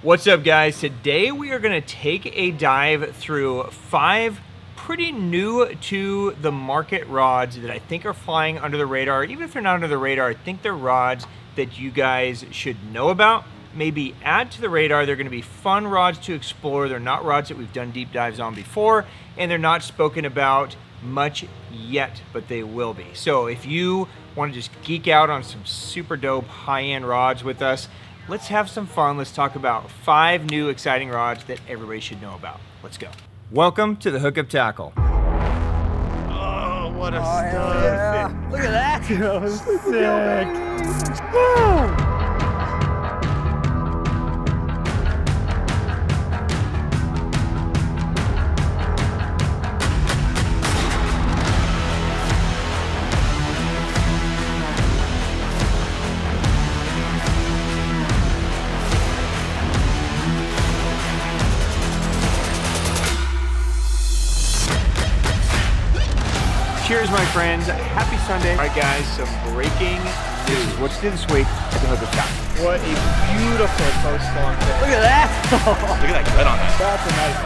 What's up, guys? Today we are going to take a dive through 5 pretty new to the market rods that I think are flying under the radar. Even if they're not under the radar, I think they're rods that you guys should know about, maybe add to the radar. They're going to be fun rods to explore. They're not rods that we've done deep dives on before, and they're not spoken about much yet, but they will be. So if you want to just geek out on some super dope high-end rods with us, let's have some fun. Let's talk about 5 new exciting rods that everybody should know about. Let's go. Welcome to the Hookup Tackle. Oh, what a stud. Yeah. Look at that. That was sick. Cheers, my friends. Happy Sunday. All right, guys, some breaking news. What's new this week at the Hookup Tackle? What a beautiful post-spawn fish. Look at that. Look at that gut on that. That's a nice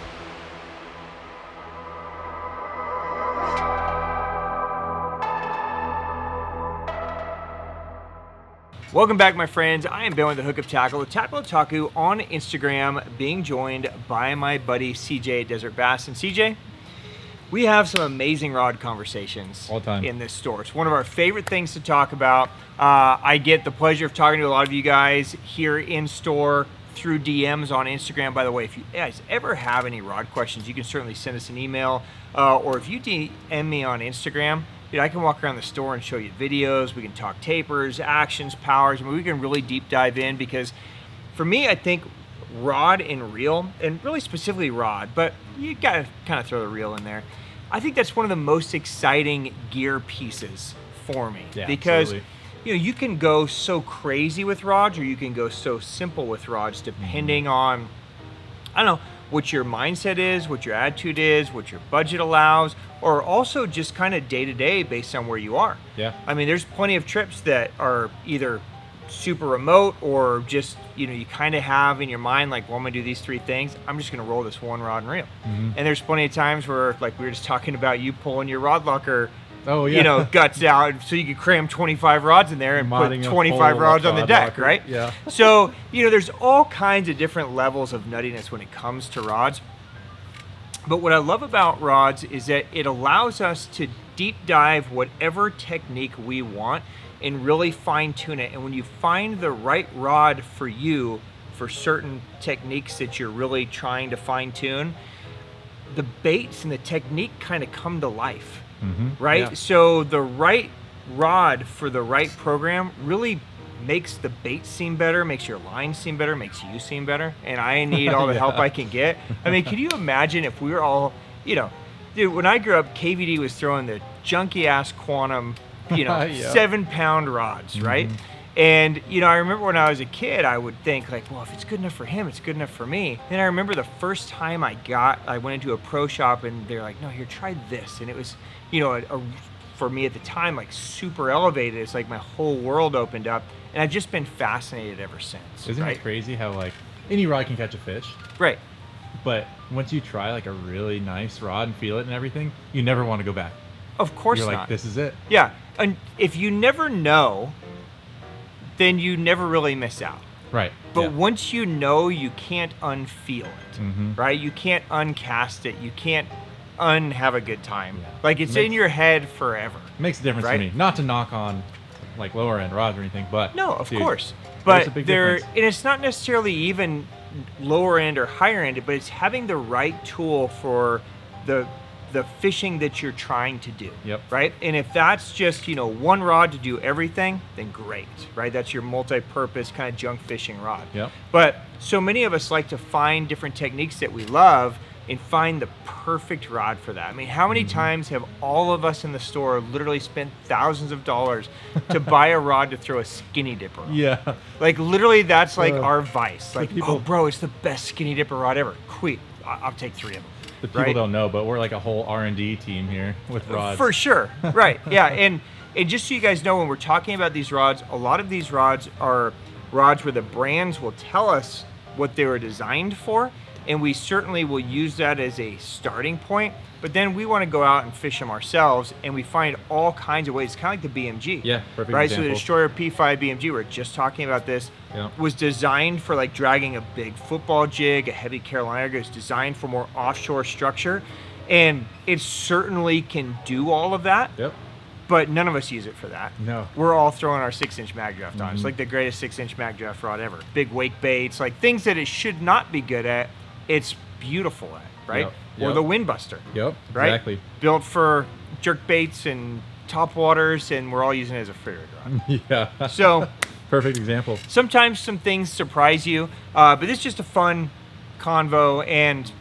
fish. Welcome back, my friends. I am Ben with the Hookup Tackle, the Tackle Otaku on Instagram, being joined by my buddy CJ at Desert Bass. And CJ, we have some amazing rod conversations All time in this store. It's one of our favorite things to talk about. I get the pleasure of talking to a lot of you guys here in store through DMs on Instagram. By the way, if you guys ever have any rod questions, you can certainly send us an email, or if you DM me on Instagram, I can walk around the store and show you videos. We can talk tapers, actions, powers. I mean, we can really deep dive in, because for me, I think rod and reel, and really specifically rod, but you gotta kind of throw the reel in there. I think that's one of the most exciting gear pieces for me, because absolutely. you can go so crazy with rods, or you can go so simple with rods, depending on, I don't know, what your mindset is, what your attitude is, what your budget allows, or also just kind of day to day based on where you are. Yeah. I mean, there's plenty of trips that are either super remote, or just, you kind of have in your mind, like, well, I'm gonna do these 3 things. I'm just gonna roll this one rod and reel. And there's plenty of times where, like we were just talking about, you pulling your rod locker, Oh, yeah. guts out, so you could cram 25 rods in there and Modding put a 25 whole rods on the rod deck, locker. right? Yeah. So, there's all kinds of different levels of nuttiness when it comes to rods. But what I love about rods is that it allows us to deep dive whatever technique we want and really fine tune it. And when you find the right rod for you for certain techniques that you're really trying to fine tune, the baits and the technique kind of come to life, right? Yeah. So the right rod for the right program really makes the bait seem better, makes your line seem better, makes you seem better, and I need all the help I can get. I mean, can you imagine if we were all, dude, when I grew up, KVD was throwing the junky ass Quantum, Yeah. 7-pound rods, right? And, I remember when I was a kid, I would think, like, well, if it's good enough for him, it's good enough for me. Then I remember the first time I went into a pro shop, and they're like, no, here, try this. And it was, for me at the time, like, super elevated. It's like my whole world opened up, and I've just been fascinated ever since. Isn't right? it crazy how, like, any rod can catch a fish? Right. But once you try, like, a really nice rod and feel it and everything, you never want to go back. Of course You're not. like, this is it. Yeah. And if you never know, then you never really miss out. Right. But yeah. once you know, you can't unfeel it, right? You can't uncast it. You can't have a good time. Yeah. Like, it's in your head forever. Makes a difference right? to me. Not to knock on, like, lower end rods or anything, but No, of dude, course. there's But a big and difference. it's not necessarily even lower end or higher end, but it's having the right tool for the fishing that you're trying to do. Yep. Right? And if that's just, one rod to do everything, then great, right? That's your multi-purpose kind of junk fishing rod. Yep. But so many of us like to find different techniques that we love and find the perfect rod for that. I mean, how many times have all of us in the store literally spent thousands of dollars to buy a rod to throw a skinny dipper on? Yeah. Like, literally, that's like our vice. Like, people- oh, bro, it's the best skinny dipper rod ever. Quick, I'll take 3 of them. The people right? don't know, but we're like a whole R&D team here with rods. For sure, right? Yeah, and And just so you guys know, when we're talking about these rods, a lot of these rods are rods where the brands will tell us what they were designed for, and we certainly will use that as a starting point. But then we want to go out and fish them ourselves, and we find all kinds of ways, kind of like the BMG. Yeah, perfect right? example. So the Destroyer P5 BMG, we were just talking about this, was designed for like dragging a big football jig, a heavy Carolina. It was designed for more offshore structure, and it certainly can do all of that. Yep. But none of us use it for that. No. We're all throwing our 6-inch mag draft on. It's like the greatest 6-inch mag draft rod ever. Big wake baits, like things that it should not be good at, it's beautiful at, right? Yep. Or the Wind Buster. Yep, right? exactly. Built for jerk baits and top waters, and we're all using it as a free rod. Yeah. So perfect example. sometimes some things surprise you, but this is just a fun convo, and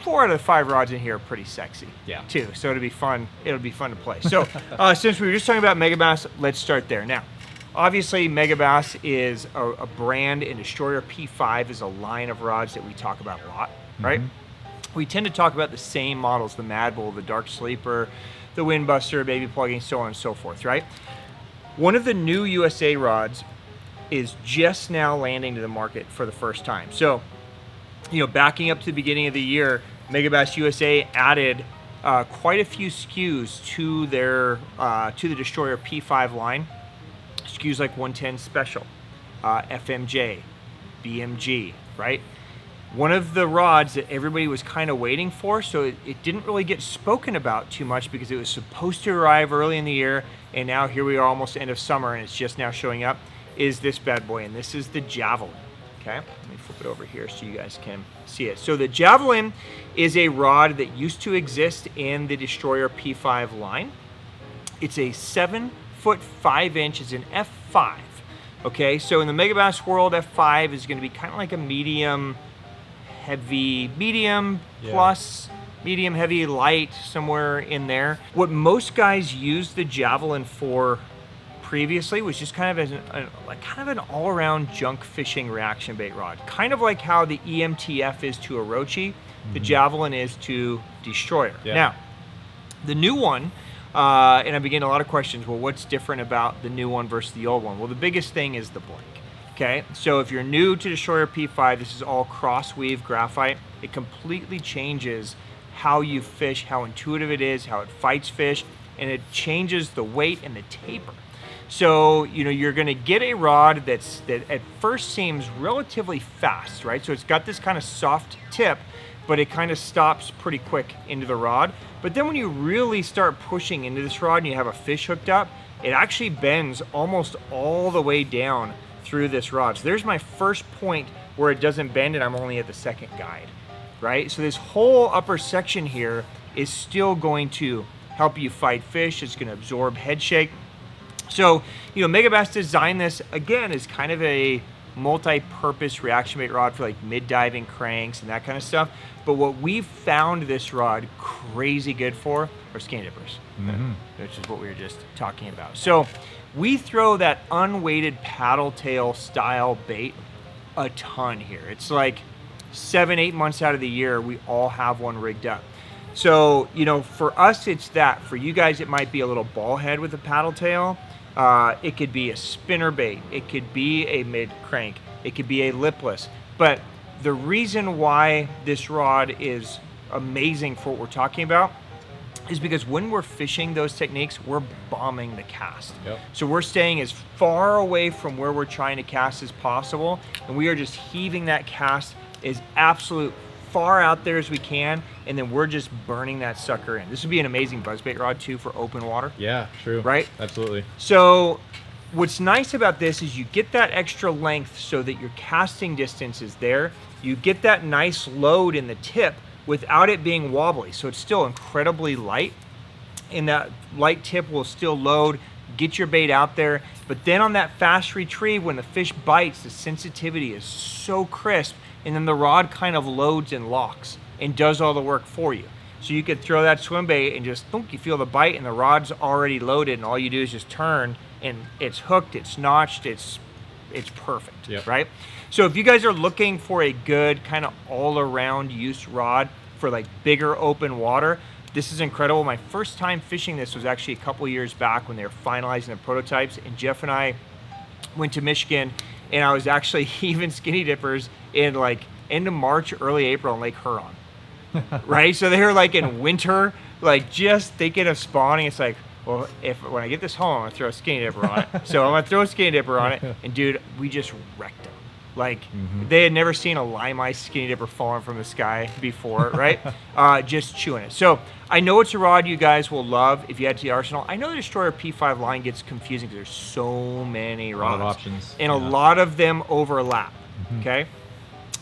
4 out of the 5 rods in here are pretty sexy, too. So it'll be fun to play. So since we were just talking about Megabass, let's start there. Now, obviously Megabass is a brand, and Destroyer P5 is a line of rods that we talk about a lot, right? We tend to talk about the same models, the Mad Bull, the Dark Sleeper, the Wind Buster, Baby Plugging, so on and so forth, right? One of the new USA rods is just now landing to the market for the first time. So, you know, backing up to the beginning of the year, Megabass USA added quite a few SKUs to their to the Destroyer P5 line. SKUs like 110 Special, FMJ, BMG, right? One of the rods that everybody was kind of waiting for, so it didn't really get spoken about too much because it was supposed to arrive early in the year, and now here we are almost end of summer and it's just now showing up, is this bad boy, and this is the Javelin. Okay, let me flip it over here so you guys can see it. So the Javelin is a rod that used to exist in the Destroyer P5 line. It's a 7-foot 5-inch, it's an F5. Okay, so in the Megabass world, F5 is going to be kind of like a medium heavy, medium plus, medium heavy, light, somewhere in there. What most guys use the Javelin for previously was just kind of as an all-around junk fishing reaction bait rod, kind of like how the EMTF is to Orochi, the Javelin is to Destroyer. Now, the new one, and I'm getting a lot of questions. Well, what's different about the new one versus the old one? Well, the biggest thing is the blank. Okay, so if you're new to Destroyer P5, this is all cross-weave graphite. It completely changes how you fish, how intuitive it is, how it fights fish, and it changes the weight and the taper. So, you know, you're gonna get a rod that at first seems relatively fast, right? So it's got this kind of soft tip, but it kind of stops pretty quick into the rod. But then when you really start pushing into this rod and you have a fish hooked up, it actually bends almost all the way down through this rod. So there's my first point where it doesn't bend and I'm only at the second guide, right? So this whole upper section here is still going to help you fight fish. It's gonna absorb head shake. So, you know, Megabass designed this, again, as kind of a multi-purpose reaction bait rod for like mid-diving cranks and that kind of stuff. But what we've found this rod crazy good for are skin dippers, which is what we were just talking about. So we throw that unweighted paddle tail style bait a ton here. It's like 7-8 months out of the year, we all have one rigged up. So, you know, for us, it's that. For you guys, it might be a little ball head with a paddle tail. It could be a spinner bait. It could be a mid crank. It could be a lipless. But the reason why this rod is amazing for what we're talking about is because when we're fishing those techniques, we're bombing the cast. So we're staying as far away from where we're trying to cast as possible, and we are just heaving that cast as absolute far out there as we can, and then we're just burning that sucker in. This would be an amazing buzzbait rod too for open water. Yeah, true. Right? Absolutely. So what's nice about this is you get that extra length so that your casting distance is there. You get that nice load in the tip without it being wobbly. So it's still incredibly light, and that light tip will still load, get your bait out there. But then on that fast retrieve, when the fish bites, the sensitivity is so crisp, and then the rod kind of loads and locks and does all the work for you. So you could throw that swim bait and just thunk, you feel the bite and the rod's already loaded, and all you do is just turn and it's hooked, it's notched, it's perfect, right? So if you guys are looking for a good kind of all-around use rod for like bigger open water, This is incredible. My first time fishing this was actually a couple years back when they were finalizing the prototypes, and Jeff and I went to Michigan, and I was actually heaving skinny dippers in like end of March, early April in Lake Huron. Right? So they were like in winter, like just thinking of spawning. It's like, well, when I get this home, I'm gonna throw a skinny dipper on it. So I'm gonna throw a skinny dipper on it, and dude, we just wrecked them. Like they had never seen a lime ice skinny dipper falling from the sky before, right? Just chewing it. So I know it's a rod you guys will love if you head to the arsenal. I know the Destroyer P5 line gets confusing because there's so many rods, a lot of options, and a lot of them overlap. Okay.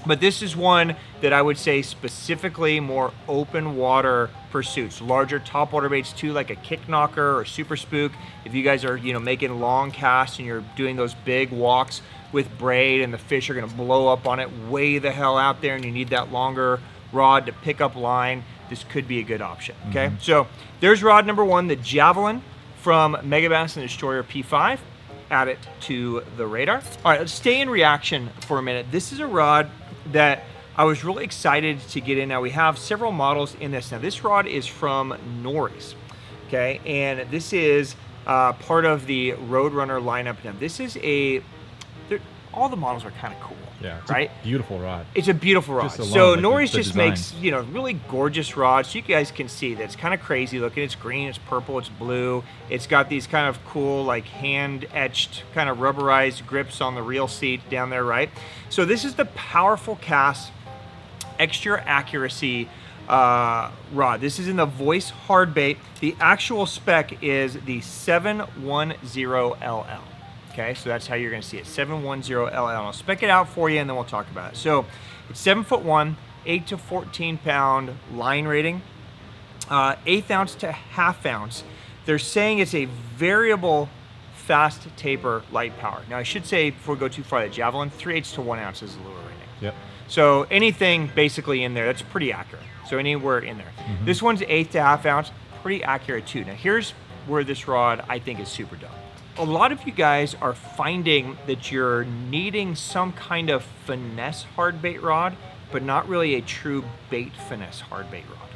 But this is one that I would say specifically more open water pursuits, larger topwater baits too, like a kick knocker or super spook. If you guys are, making long casts and you're doing those big walks with braid and the fish are gonna blow up on it way the hell out there and you need that longer rod to pick up line, this could be a good option, okay? So there's rod number one, the Javelin from Megabass and Destroyer P5. Add it to the radar. All right, let's stay in reaction for a minute. This is a rod that I was really excited to get in. Now we have several models in this. Now this rod is from Nories, okay? And this is part of the Roadrunner lineup. Now this is all the models are kind of cool. Yeah, it's right? a beautiful rod. It's a beautiful rod. So Nories just makes, really gorgeous rods. So you guys can see that it's kind of crazy looking. It's green, it's purple, it's blue. It's got these kind of cool, like hand-etched, kind of rubberized grips on the reel seat down there, right? So this is the powerful cast, extra accuracy rod. This is in the Voice hard bait. The actual spec is the 710LL. Okay, so that's how you're going to see it, 710LL. I'll spec it out for you and then we'll talk about it. So it's 7'1", 8 to 14 pound line rating, 1/8 ounce to 1/2 ounce. They're saying it's a variable fast taper light power. Now I should say before we go too far, the Javelin, 3/8 to 1 ounce is the lure rating. Yep. So anything basically in there, that's pretty accurate. So anywhere in there. This one's 1/8 to 1/2 ounce, pretty accurate too. Now here's where this rod I think is super dope. A lot of you guys are finding that you're needing some kind of finesse hard bait rod, but not really a true bait finesse hard bait rod.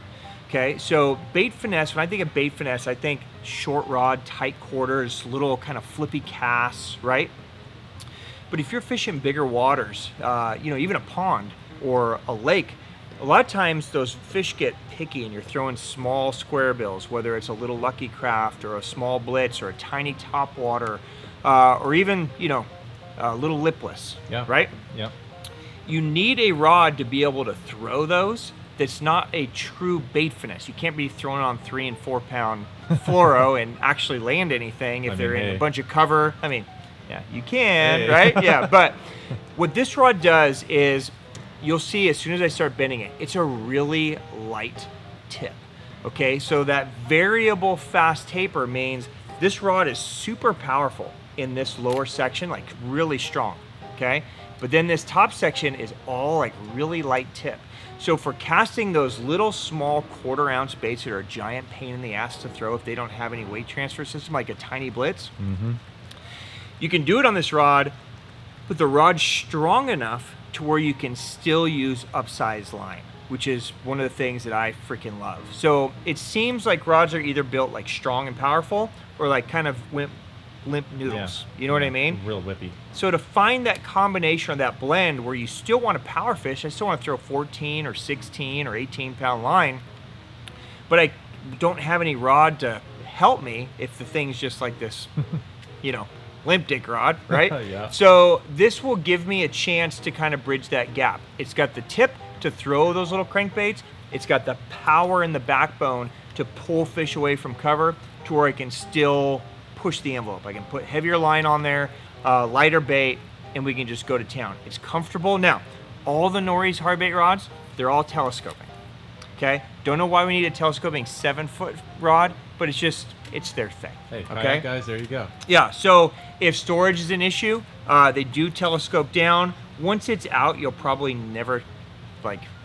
Okay, so bait finesse, when I think of bait finesse, I think short rod, tight quarters, little kind of flippy casts, right? But if you're fishing bigger waters, even a pond or a lake, a lot of times those fish get picky and you're throwing small square bills, whether it's a little Lucky Craft or a small Blitz or a tiny topwater, or even, a little lipless, right? Yeah. You need a rod to be able to throw those that's not a true bait finesse. You can't be throwing on 3 and 4 pound fluoro and actually land anything if they're in a bunch of cover. I mean, yeah, you can, right? Yeah, but what this rod does is, you'll see as soon as I start bending it, it's a really light tip, okay? So that variable fast taper means this rod is super powerful in this lower section, like really strong, okay? But then this top section is all like really light tip. So for casting those little small 1/4 ounce baits that are a giant pain in the ass to throw if they don't have any weight transfer system, like a tiny Blitz, you can do it on this rod, but the rod's strong enough to where you can still use upsized line, which is one of the things that I freaking love. So it seems like rods are either built like strong and powerful or like kind of limp noodles. You know what I mean? Real whippy. So to find that combination of that blend where you still want to power fish, I still want to throw 14 or 16 or 18 pound line, but I don't have any rod to help me if the thing's just like this, limp dick rod, right? Yeah. So this will give me a chance to kind of bridge that gap. It's got the tip to throw those little crankbaits. It's got the power in the backbone to pull fish away from cover to where I can still push the envelope. I can put heavier line on there, lighter bait, and we can just go to town. It's comfortable. Now, all the Nories hard bait rods, they're all telescoping, okay? Don't know why we need a telescoping 7-foot rod, but it's their thing. Hey, try okay, it, guys, there you go. Yeah, so if storage is an issue, they do telescope down. Once it's out, you'll probably never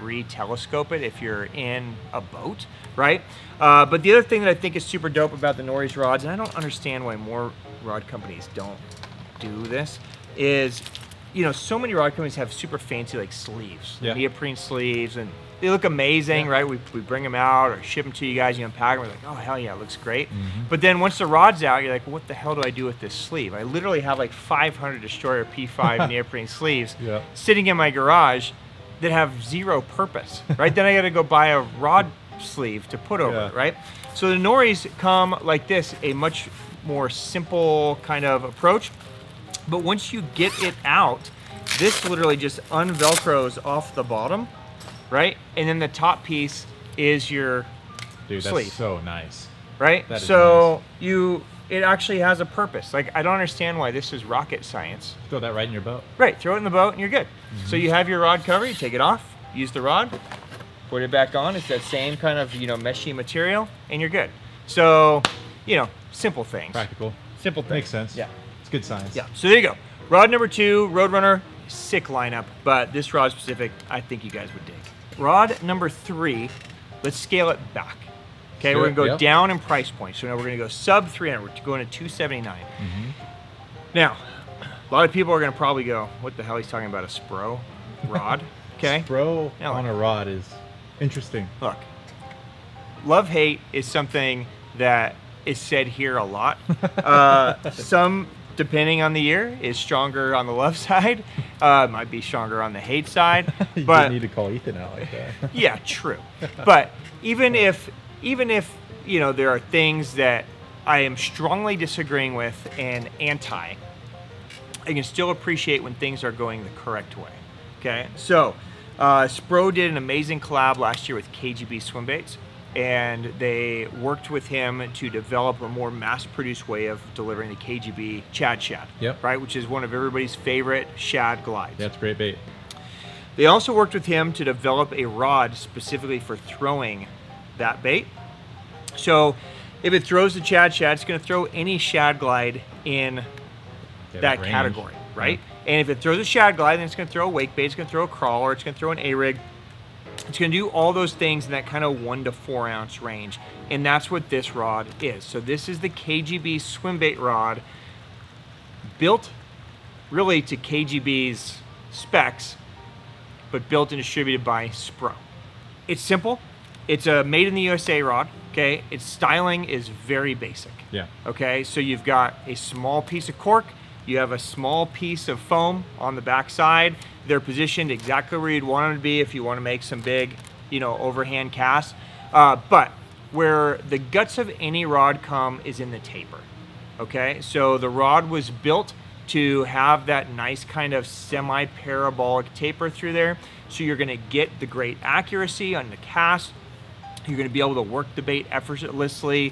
re-telescope it if you're in a boat, right? But the other thing that I think is super dope about the Nories rods, and I don't understand why more rod companies don't do this, is so many rod companies have super fancy sleeves, neoprene sleeves, and they look amazing, Yeah. right? We bring them out or ship them to you guys, you unpack them, we're like, oh, hell yeah, it looks great. But then once the rod's out, you're like, well, what the hell do I do with this sleeve? I literally have like 500 Destroyer P5 neoprene sleeves Yeah. sitting in my garage that have zero purpose, right? Then I got to go buy a rod sleeve to put over Yeah. it, right? So the Nories come like this, a much more simple kind of approach. But once you get it out, this literally just unvelcros off the bottom, right? And then the top piece is your Dude, that's sleeve, so nice. right? That is So it actually has a purpose. Like, I don't understand why this is rocket science. Throw that right in your boat. Right, throw it in the boat and you're good. So you have your rod cover, you take it off, use the rod, put it back on. It's that same kind of, meshy material, and you're good. So, simple things. Practical. Simple things. Makes sense. Yeah. It's good science. Yeah, so there you go. Rod number 2, Roadrunner, sick lineup, but this rod specific, I think you guys would dig. Rod number 3, let's scale it back. Okay, Sure, we're gonna go yep. down in price point. So now we're gonna go sub 300, we're going to 279. Now, a lot of people are gonna probably go, what the hell, he's talking about a Spro rod, okay? Spro Yeah, on a rod is interesting. Look, love-hate is something that is said here a lot. Some, depending on the year, is stronger on the love side. Might be stronger on the hate side. You But didn't need to call Ethan out like that. yeah, true. But even if there are things that I am strongly disagreeing with and anti, I can still appreciate when things are going the correct way. Okay, so Spro did an amazing collab last year with KGB Swimbaits, and they worked with him to develop a more mass-produced way of delivering the KGB Chad Shad, Yep. right, which is one of everybody's favorite shad glides. That's great bait. They also worked with him to develop a rod specifically for throwing that bait. So if it throws the Chad Shad, it's going to throw any shad glide in Yeah, that range. category, right? And if it throws a shad glide, then it's going to throw a wake bait, it's going to throw a crawler, it's going to throw an A-rig. It's going to do all those things in that kind of 1 to 4 ounce range. And that's what this rod is. So this is the KGB Swim-Bait rod, built really to KGB's specs, but built and distributed by Spro. It's simple. It's a made in the USA rod, okay? Its styling is very basic. Yeah. Okay, so you've got a small piece of cork, you have a small piece of foam on the back side. They're positioned exactly where you'd want them to be if you want to make some big, overhand casts. But where the guts of any rod come is in the taper. Okay, so the rod was built to have that nice kind of semi-parabolic taper through there. So you're gonna get the great accuracy on the cast. You're going to be able to work the bait effortlessly.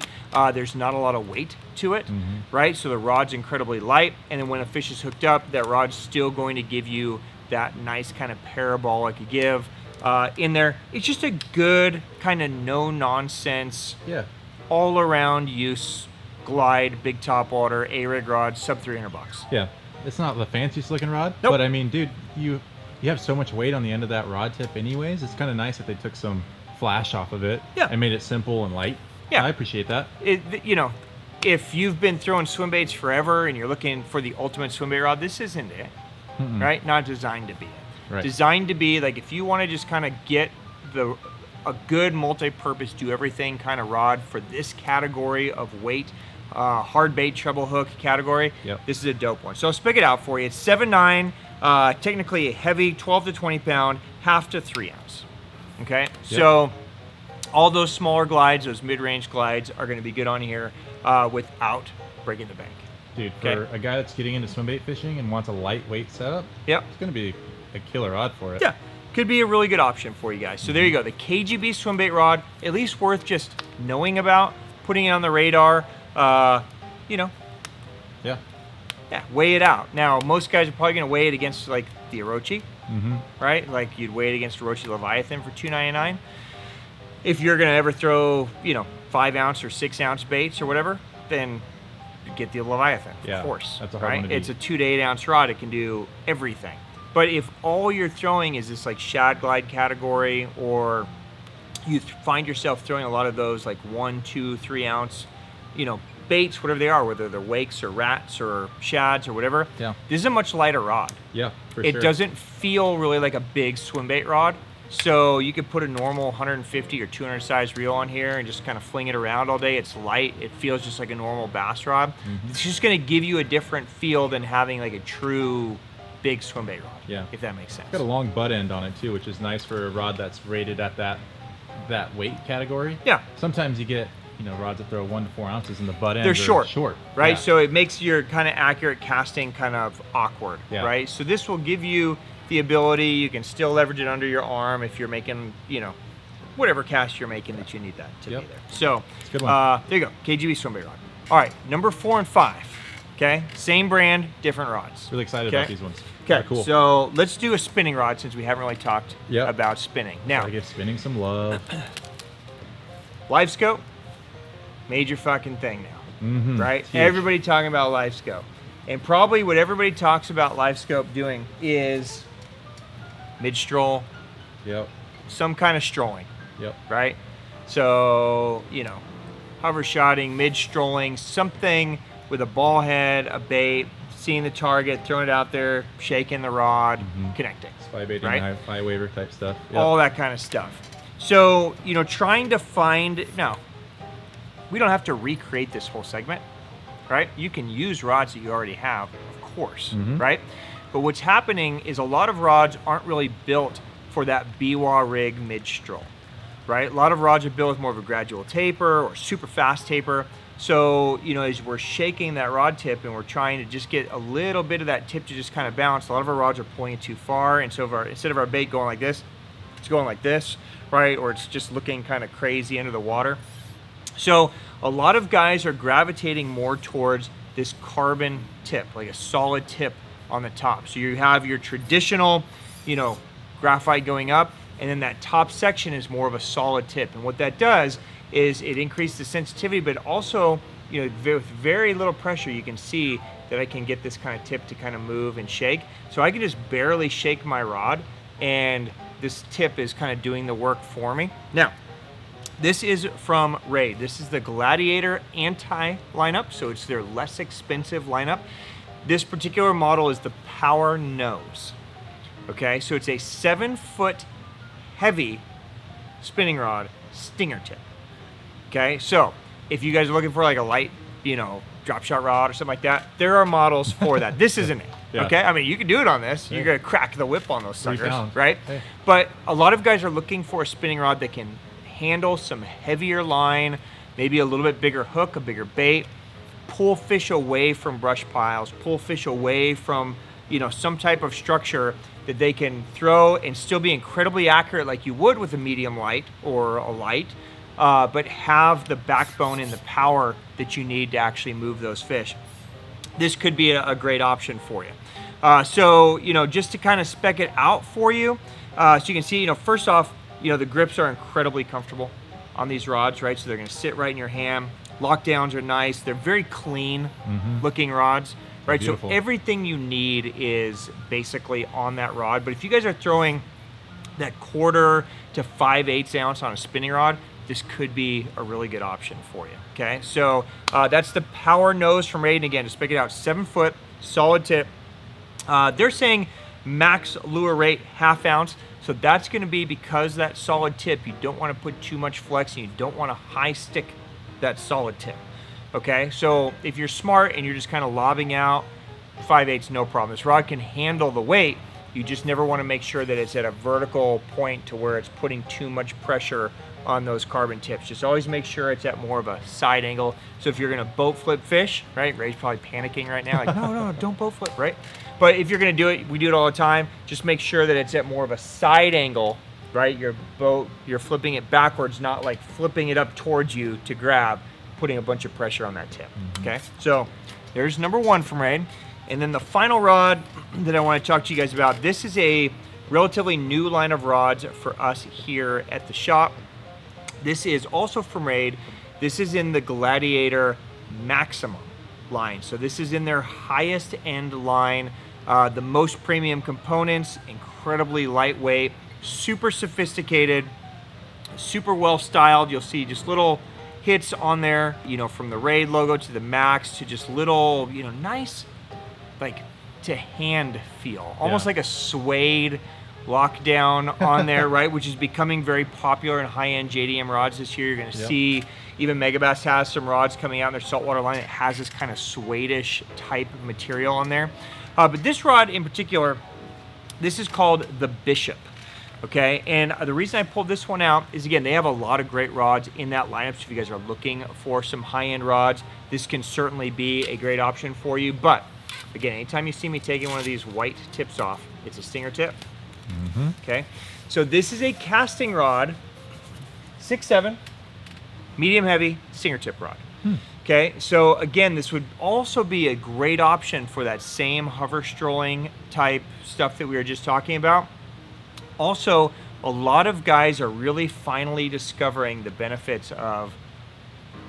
There's not a lot of weight to it, right? So the rod's incredibly light, and then when a fish is hooked up, that rod's still going to give you that nice kind of parabolic give in there. It's just a good kind of no-nonsense, Yeah. all-around use glide, big top water, A-rig rod, sub 300 bucks. Yeah. It's not the fanciest looking rod, Nope. but I mean, dude, you have so much weight on the end of that rod tip anyways. It's kind of nice that they took some flash off of it Yeah. and made it simple and light. Yeah. I appreciate that. If you've been throwing swim baits forever and you're looking for the ultimate swim bait rod, this isn't it, right? Not designed to be it. Right. Designed to be like if you want to just kind of get a good multi-purpose, do everything kind of rod for this category of weight, hard bait, treble hook category. Yep. This is a dope one. So I'll spec it out for you. It's 7.9, technically a heavy 12 to 20 pound, half to 3 ounce. Okay, so all those smaller glides, those mid-range glides, are going to be good on here without breaking the bank. Dude, for Okay. a guy that's getting into swimbait fishing and wants a lightweight setup, Yep. it's going to be a killer rod for it. Yeah, could be a really good option for you guys. So there you go, the KGB Swim-Bait rod, at least worth just knowing about, putting it on the radar, Yeah. yeah, weigh it out. Now, most guys are probably going to weigh it against like the Orochi, right? Like you'd weigh it against Orochi Leviathan for $2.99. If you're going to ever throw, 5 ounce or 6 ounce baits or whatever, then get the Leviathan, Yeah, of course. that's a hard one to beat. It's a 2 to 8 ounce rod. It can do everything. But if all you're throwing is this like shad glide category, or you find yourself throwing a lot of those like 1, 2, 3 ounce, baits, whatever they are, whether they're wakes or rats or shads or whatever, Yeah. this is a much lighter rod. Yeah, for It sure. doesn't feel really like a big swim bait rod. So you could put a normal 150 or 200 size reel on here and just kind of fling it around all day. It's light. It feels just like a normal bass rod. It's just going to give you a different feel than having like a true big swim bait rod. Yeah. If that makes sense. It's got a long butt end on it too, which is nice for a rod that's rated at that weight category. Yeah. Sometimes you get, you know, rods that throw 1 to 4 ounces and the butt end They're are short, right? Yeah. So it makes your kind of accurate casting kind of awkward, Yeah. right? So this will give you the ability, you can still leverage it under your arm if you're making, you know, whatever cast you're making that you need that to be there. So it's a good one. There you go, KGB swim bait rod. All right, number 4 and 5, okay? Same brand, different rods. Really excited about these ones. Okay, Cool. so let's do a spinning rod since we haven't really talked about spinning. Now, Gotta give spinning some love. live scope, major fucking thing now, right? Huge. Everybody talking about live scope. And probably what everybody talks about live scope doing is mid-stroll, Yep. some kind of strolling, Yep. right? So, you know, hover shotting, mid-strolling, something with a ball head, a bait, seeing the target, throwing it out there, shaking the rod, connecting. Spy baiting, Right? high waiver type stuff. Yep. All that kind of stuff. So, you know, trying to find, now, we don't have to recreate this whole segment, right? You can use rods that you already have, of course, right? But what's happening is a lot of rods aren't really built for that BWA rig mid-stroll, right? A lot of rods are built with more of a gradual taper or super fast taper. So, you know, as we're shaking that rod tip and we're trying to just get a little bit of that tip to just kind of bounce, a lot of our rods are pulling it too far. And so instead of our bait going like this, it's going like this, right? Or it's just looking kind of crazy under the water. So a lot of guys are gravitating more towards this carbon tip, like a solid tip on the top. So you have your traditional, you know, graphite going up, and then that top section is more of a solid tip. And what that does is it increases the sensitivity, but also, you know, with very little pressure, you can see that I can get this kind of tip to kind of move and shake. So I can just barely shake my rod, and this tip is kind of doing the work for me. Now, this is from Raid. This is the Gladiator Anti lineup, so it's their less expensive lineup. This particular model is the Power Nose. Okay, so it's a 7-foot heavy spinning rod stinger tip. Okay, so if you guys are looking for like a light, you know, drop shot rod or something like that, there are models for that. This isn't it. Yeah. Okay, I mean, you can do it on this. You're gonna crack the whip on those suckers, £3, right? Hey. But a lot of guys are looking for a spinning rod that can handle some heavier line, maybe a little bit bigger hook, a bigger bait, pull fish away from brush piles, pull fish away from, you know, some type of structure that they can throw and still be incredibly accurate like you would with a medium light or a light, but have the backbone and the power that you need to actually move those fish. This could be a great option for you. So, you know, just to kind of spec it out for you, so you can see, you know, first off, you know, the grips are incredibly comfortable on these rods, right? So they're going to sit right in your hand. Lockdowns are nice. They're very clean looking rods, right? Beautiful. So everything you need is basically on that rod. But if you guys are throwing that 1/4 to 5/8 ounce on a spinning rod, this could be a really good option for you, okay? So that's the Power Nose from Raid. And again, just pick it out, 7-foot, solid tip. They're saying max lure rate 1/2 ounce. So that's gonna be because that solid tip, you don't wanna put too much flex and you don't wanna high stick that solid tip, okay? So if you're smart and you're just kind of lobbing out 5/8, no problem. This rod can handle the weight. You just never wanna make sure that it's at a vertical point to where it's putting too much pressure on those carbon tips. Just always make sure it's at more of a side angle. So if you're gonna boat flip fish, right? Ray's probably panicking right now, like, no, don't boat flip, right? But if you're gonna do it, we do it all the time, just make sure that it's at more of a side angle, right? Your boat, you're flipping it backwards, not like flipping it up towards you to grab, putting a bunch of pressure on that tip, okay? So there's number 1 from Raid. And then the final rod that I wanna talk to you guys about, this is a relatively new line of rods for us here at the shop. This is also from Raid. This is in the Gladiator Maximum line. So this is in their highest end line, the most premium components, incredibly lightweight, super sophisticated, super well styled. You'll see just little hits on there, you know, from the Raid logo to the Max to just little, you know, nice, like to hand feel, almost like a suede lockdown on there, right? Which is becoming very popular in high-end JDM rods this year. You're going to see even Megabass has some rods coming out in their saltwater line that has this kind of suede-ish type of material on there. But this rod in particular, this is called the Bishop. Okay, and the reason I pulled this one out is, again, they have a lot of great rods in that lineup. So if you guys are looking for some high-end rods, this can certainly be a great option for you. But again, anytime you see me taking one of these white tips off, it's a stinger tip. Okay, so this is a casting rod, 6'7", medium heavy stinger tip rod. Okay, so again, this would also be a great option for that same hover strolling type stuff that we were just talking about. Also, a lot of guys are really finally discovering the benefits of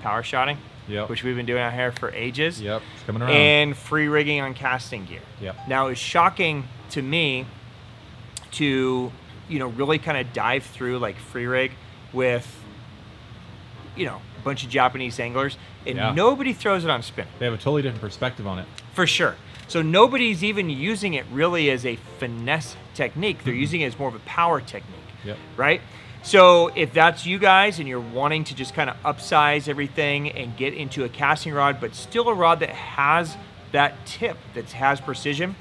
power shotting, which we've been doing out here for ages. It's coming around. And free rigging on casting gear. Now, it's shocking to me to, really kind of dive through like free rig with, a bunch of Japanese anglers, and nobody throws it on spin. They have a totally different perspective on it. For sure. So nobody's even using it really as a finesse technique. They're using it as more of a power technique, right? So if that's you guys and you're wanting to just kind of upsize everything and get into a casting rod, but still a rod that has that tip, that has precision,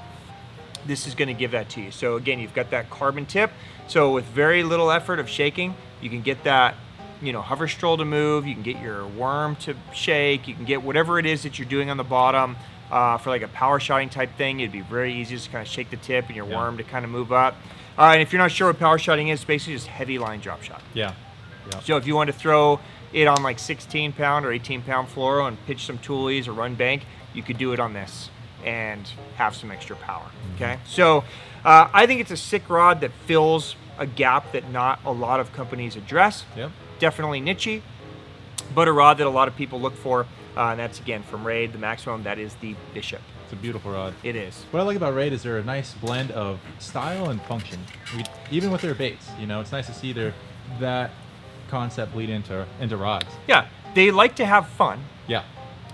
this is going to give that to you. So again, you've got that carbon tip. So with very little effort of shaking, you can get that, hover stroll to move. You can get your worm to shake. You can get whatever it is that you're doing on the bottom. For like a power shotting type thing, it'd be very easy just to kind of shake the tip and your worm to kind of move up. And if you're not sure what power shotting is, basically just heavy line drop shot. So if you want to throw it on like 16 pound or 18 pound fluoro and pitch some toolies or run bank, you could do it on this and have some extra power. Okay, so I think it's a sick rod that fills a gap that not a lot of companies address. Definitely niche-y, but a rod that a lot of people look for. And that's, again, from Raid, the Maximum. That is the Bishop. It's a beautiful rod. It is. What I like about Raid is they're a nice blend of style and function. Even with their baits, it's nice to see that concept bleed into rods. Yeah, they like to have fun.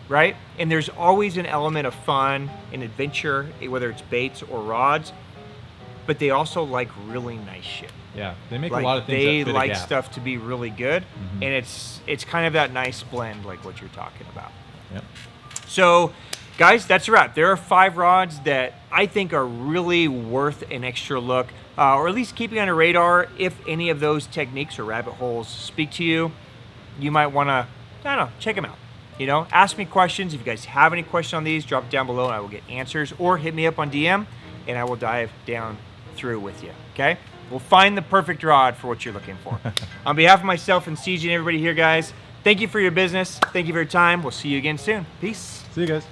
Right? And there's always an element of fun and adventure, whether it's baits or rods. But they also like really nice shit. They make a lot of things that fit They a like gap. stuff to be really good, and it's kind of that nice blend like what you're talking about. So, guys, that's a wrap. There are 5 rods that I think are really worth an extra look, or at least keeping on your radar. If any of those techniques or rabbit holes speak to you, you might want to, check them out. Ask me questions. If you guys have any questions on these, drop it down below and I will get answers, or hit me up on DM and I will dive down through with you. Okay? We'll find the perfect rod for what you're looking for. On behalf of myself and CJ and everybody here, guys, thank you for your business. Thank you for your time. We'll see you again soon. Peace. See you guys.